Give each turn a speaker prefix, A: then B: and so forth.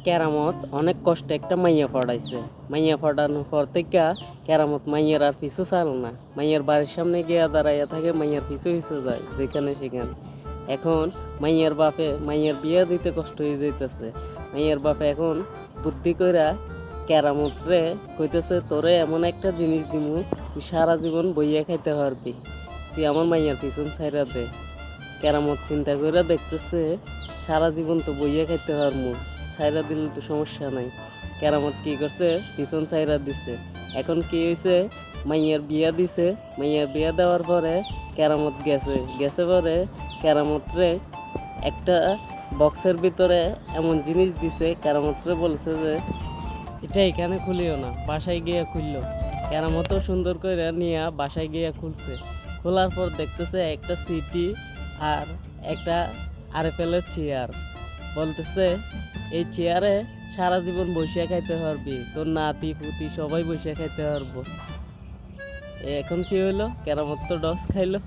A: কেরামত অনেক কষ্টে একটা মাইয়া পড়াইছে। মাইয়া পড়ানোর পর থেকে কেরামত মাইয়ের আর পিছু চাল না। মাইয়ের বাড়ির সামনে গিয়া দাঁড়াইয়া থাকে, মাইয়ের পিছু পিছু যায় যেখানে সেখানে। এখন মাইয়ের বাপে মাইয়ের বিয়ে দিতে কষ্ট হয়ে যাইতেছে। মাইয়ের বাপে এখন বুদ্ধি কইরা কেরামত রে কইতেছে, তোরে এমন একটা জিনিস দিমু তুই সারা জীবন বইয়া খাইতে পারবি, তুই আমার মাইয়ার পিছন ছাইরা দে। কেরামত চিন্তা করে দেখতেছে সারা জীবন তো বইয়া খাইতে পারবো, ছাইরা দিলে তো সমস্যা নাই। কেরামত কি করছে, পিছন ছাইরা দিছে। এখন কি হয়েছে, মাইয়ার বিয়া দিছে। মাইয়ার বিয়া দেওয়ার পরে কেরামত গেছে গেছে পরে কেরামত রে একটা বক্সের ভিতরে এমন জিনিস দিছে। কেরামত রে বলছে যে এটা এখানে খুলিও না, বাসায় গিয়ে খুললো। কেরামতও সুন্দর করে নিয়ে বাসায় গিয়ে খুলছে। খোলার পর দেখতেছে একটা সিটি আর একটা আরএফএলের চেয়ার। বলতেছে এই চেয়ারে সারা জীবন বসে খাইতে পারবি, তোর নাতি পুতি সবাই বসে খাইতে পারবো। এখন কি হলো, কেরামত তো ডস খাইলো।